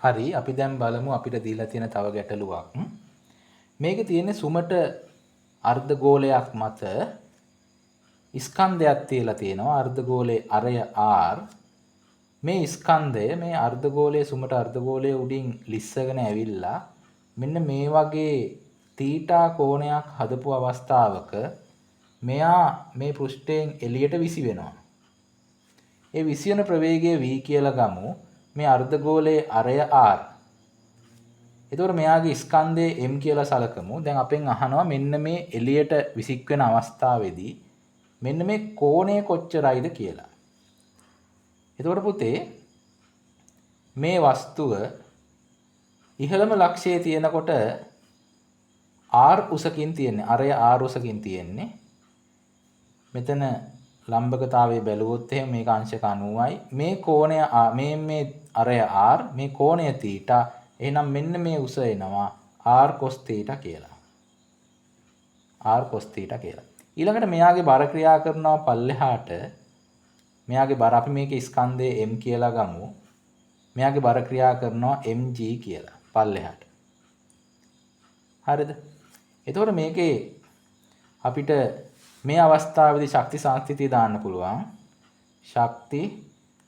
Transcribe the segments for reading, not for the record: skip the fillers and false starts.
හරි අපි දැන් බලමු අපිට දීලා තියෙන තව ගැටලුවක්. මේකේ තියෙන්නේ සුමට අර්ධගෝලයක් මත ස්කන්ධයක් තියලා තියෙනවා. අර්ධගෝලයේ අරය R. මේ ස්කන්ධය මේ අර්ධගෝලයේ සුමට අර්ධගෝලයේ උඩින් ලිස්සගෙන ඇවිල්ලා මෙන්න මේ වගේ තීටා කෝණයක් හදපු අවස්ථාවක මෙයා මේ පෘෂ්ඨයෙන් එළියට විසි වෙනවා. ඒ විසියන ප්‍රවේගය v කියලා ගමු. මේ අර්ධගෝලයේ අරය R. එතකොට මෙයාගේ ස්කන්ධය m කියලා සලකමු. දැන් අපෙන් අහනවා මෙන්න මේ එළියට විසික් වෙන අවස්ථාවේදී මෙන්න මේ කෝණය කොච්චරයිද කියලා. එතකොට පුතේ මේ වස්තුව ඉහළම ලක්ෂයේ තියෙනකොට R උසකින් තියෙන්නේ. අරය R උසකින් තියෙන්නේ. මෙතන ලම්බකතාවයේ බැලුවොත් එහෙනම් මේක අංශක 90යි. මේ කෝණය මේ අරය R මේ කෝණය θ. එහෙනම් මෙන්න මේ උස එනවා R cos θ කියලා. R cos θ කියලා. ඊළඟට මෙයාගේ බර ක්‍රියා කරනවා පල්ලෙහාට. මෙයාගේ බර අපි මේකේ ස්කන්ධය m කියලා ගමු. මෙයාගේ බර ක්‍රියා කරනවා mg කියලා පල්ලෙහාට. හරිද? එතකොට මේකේ අපිට මේ අවස්ථාවේදී ශක්ති සංස්ථිතිය දාන්න පුළුවන්. ශක්ති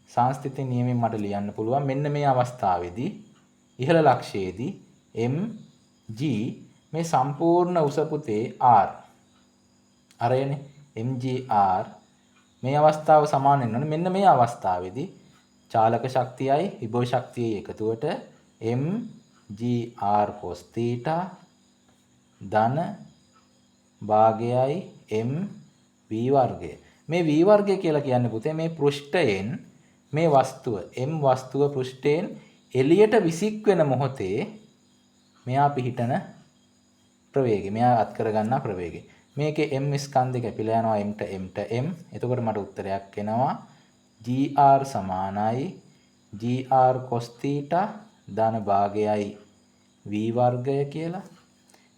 සංස්ථිතිය නියමයෙන් මට ලියන්න පුළුවන්. මෙන්න මේ අවස්ථාවේදී ඉහළ ලක්ෂයේදී mg මේ සම්පූර්ණ උස පුතේ r. අරයනේ mgr මේ අවස්ථාව සමාන වෙනවනේ. මෙන්න මේ අවස්ථාවේදී චාලක ශක්තියයි විභව ශක්තියයි එකතුවට mgr cos θ ධන භාගයයි m v වර්ගය. මේ v වර්ගය කියලා කියන්නේ පුතේ මේ පෘෂ්ඨයෙන් මේ වස්තුව m වස්තුව පෘෂ්ඨයෙන් එළියට විසික් වෙන මොහොතේ මෙයා පිහිටන ප්‍රවේගය. මෙයා අත් කරගන්නා ප්‍රවේගය. මේකේ m ස්කන්ධය කැපිලා යනවා m ට m. එතකොට මට උත්තරයක් එනවා gr සමානයි gr cos θ ධන භාගයයි v වර්ගය කියලා.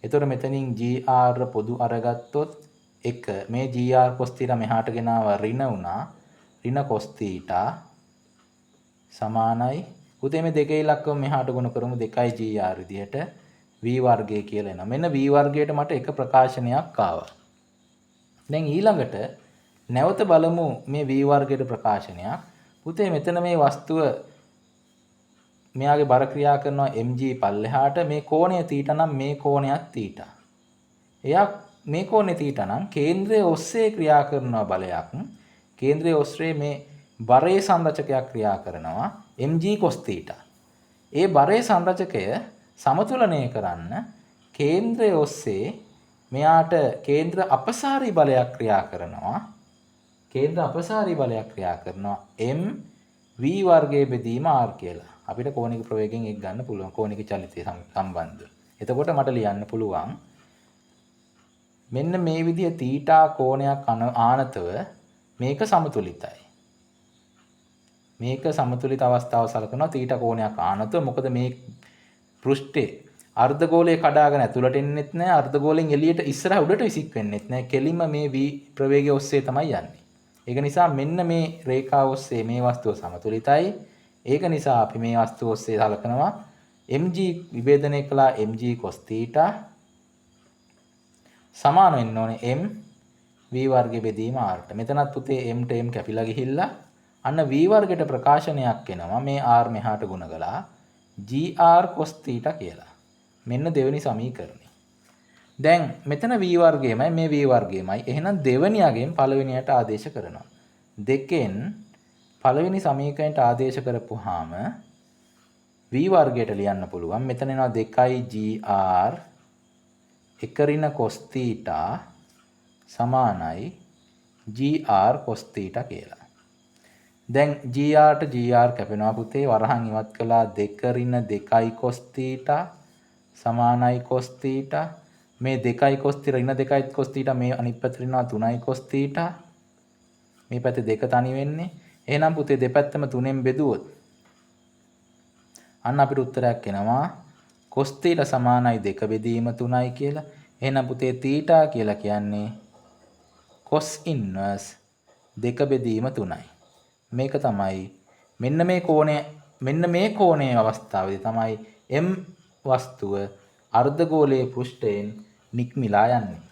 එතකොට මෙතනින් gr පොදු අරගත්තොත් 1 මේ gr cos θ මෙහාට ගෙනාව ඍණ වුණා. ඍණ cos θ සමානයි පුතේ මේ දෙකේ ඉලක්කම මෙහාට ගුණ කරමු 2 gr විදිහට v වර්ගය කියලා එනවා. මෙන්න v වර්ගයට මට එක ප්‍රකාශනයක් ආවා. දැන් ඊළඟට නැවත බලමු මේ v වර්ගයට ප්‍රකාශනයක්. පුතේ මෙතන මේ වස්තුව මෙයාගේ බර ක්‍රියා කරනවා mg පල්ලෙහාට මේ කෝණය θ නම් මේ කොණයත් θ. එයා මේ කෝණය θ නම් කේන්ද්‍රයේ ඔස්සේ ක්‍රියා කරන බලයක් කේන්ද්‍රයේ ඔස්සේ මේ බරේ සංරචකයක් ක්‍රියා කරනවා mg cos θ. ඒ බරේ සංරචකය සමතුලනය කරන්න කේන්ද්‍රයේ ඔස්සේ මෙයාට කේන්ද්‍ර අපසාරී බලයක් ක්‍රියා කරනවා. කේන්ද්‍ර අපසාරී බලයක් ක්‍රියා කරනවා m v වර්ගයේ බෙදීම r කියලා. අපිට කෝණික ප්‍රවේගයෙන් එක් ගන්න පුළුවන් කෝණික චලිතය සම්බන්ධ. එතකොට මට ලියන්න පුළුවන් මෙන්න මේ විදිය θ කෝණයක් ආනතව මේක සමතුලිතයි. මේක සමතුලිත අවස්ථාව සලකනවා θ කෝණයක් ආනතව. මොකද මේ පෘෂ්ඨේ අර්ධගෝලයේ කඩාගෙන ඇතුළට එන්නෙත් නැහැ. අර්ධගෝලයෙන් එළියට ඉස්සරහ උඩට විසික් වෙන්නෙත් නැහැ. කෙලින්ම මේ v ප්‍රවේගය ඔස්සේ තමයි යන්නේ. ඒක නිසා මෙන්න මේ රේඛාව ඔස්සේ මේ වස්තුව සමතුලිතයි. ඒක නිසා අපි මේ වස්තුව ඔස්සේ සලකනවා mg විභේදනය කළා mg cos θ සමාන වෙන්න ඕනේ m v වර්ගයේ බෙදීම r ට. මෙතනත් පුතේ m ට m කැපිලා ගිහිල්ලා අන්න v වර්ගයට ප්‍රකාශනයක් එනවා. මේ r මෙහාට ගුණ කළා gr cos θ කියලා. මෙන්න දෙවෙනි සමීකරණය. දැන් මෙතන v වර්ගයමයි මේ v වර්ගයමයි. එහෙනම් දෙවෙනියගෙන් පළවෙනියට ආදේශ කරනවා. දෙකෙන් පළවෙනි සමීකරණයට ආදේශ කරපුවාම v වර්ගයට ලියන්න පුළුවන්. මෙතන එනවා 2gr 1 ඍණ cos θ සමානයි gr cos θ කියලා. දැන් gr ට gr කැපෙනවා පුතේ. වරහන් ඉවත් කළා 2 ඍණ 2 cos θ සමානයි cos θ. මේ 2 cos θ ඍණ 2 cos θ මේ අනිත් පැත්තට එනවා 3 cos θ. මේ පැත්තේ 2 තනි වෙන්නේ. එහෙනම් පුතේ දෙපැත්තම 3ෙන් බෙදුවොත් අන්න අපිට උත්තරයක් එනවා cos θ සමානයි 2 බෙදීම 3යි කියලා. එහෙනම් පුතේ θ කියලා කියන්නේ cos inverse 2 බෙදීම 3යි. මේක තමයි මෙන්න මේ කෝණය මෙන්න මේ කෝණයේ අවස්ථාවේදී තමයි M වස්තුව අර්ධගෝලීය පෘෂ්ඨයෙන් නික්මිලා යන්නේ.